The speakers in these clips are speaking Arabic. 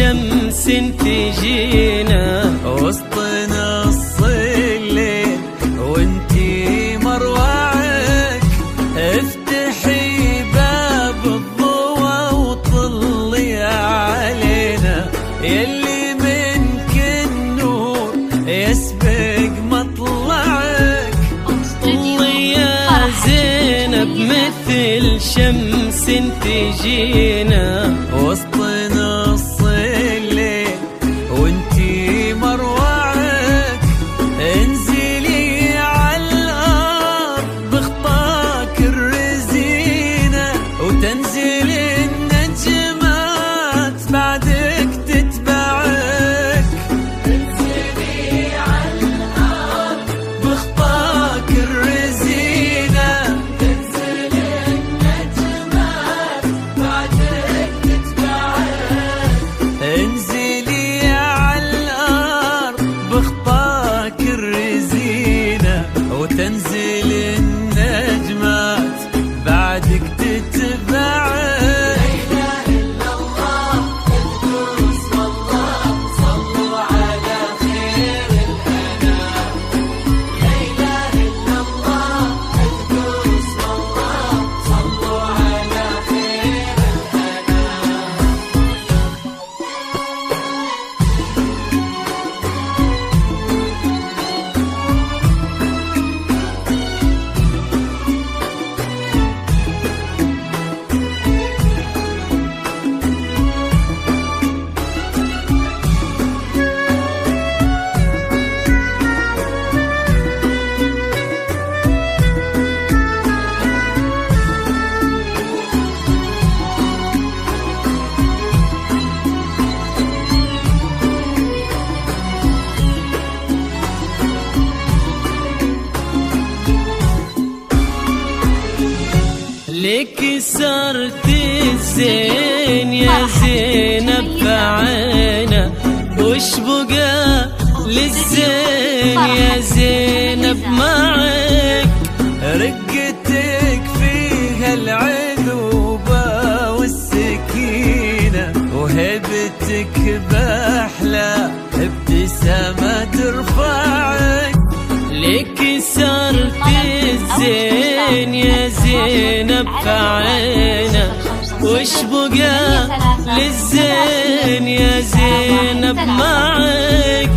الشمس تجينا وسط نص الليل وانتي مروعك، افتحي باب الضوى وطلي علينا، يلي منك النور يسبق مطلعك. طلي يا زينب مثل شمس تجينا وسط نص الليل وانتي مروعك، انزلي على الارض بخطاك الرزينة، وتنزل النجمات بعدك تتبعك. انزلي على الارض بخطاك الرزينة، تنزل النجمات بعدك تتبعك. انزلي على الارض بخطاك الرزينة، وتنزل النجمات بعدك تتبعك. لك صرت الزين يا زينب بعينا، وش بقى للزين يا زينب معك؟ رقتك فيها العذوبة والسكينة، وهبتك بأحلى ابتسامة ترفعك. لك صرت الزين يا زينب بعينا، وش بقى للزين يا زينب معك؟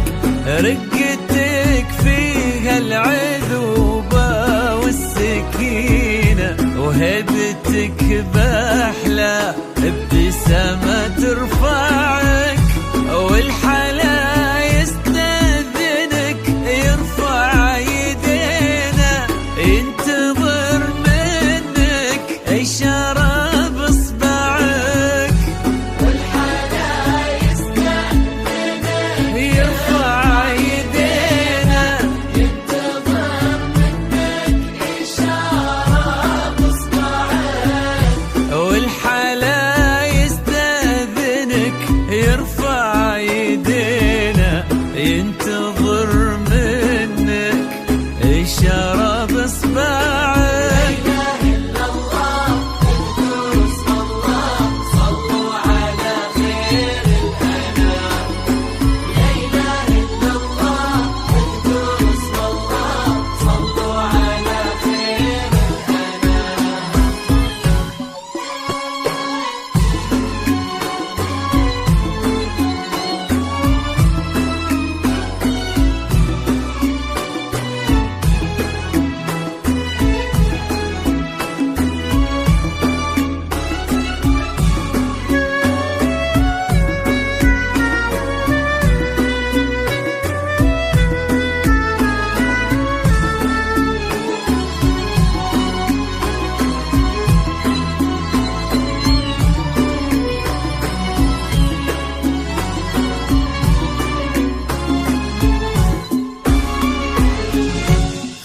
رقتك فيها العذوبة والسكينة، وهبتك بأحلى ابتسامة ترفعك. والحلا يستأذنك يرفع يدينا، ينتظر منك إشارة بإصبعك. والحلا يستأذنك يرفع يدينا، ينتظر منك إشارة بإصبعك. والحلا يستأذنك يرفع يدينا، ينتظر منك إشارة بإصبعك.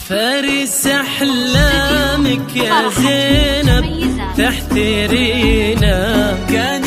فارس أحلامك يا زينب تحترينا، كان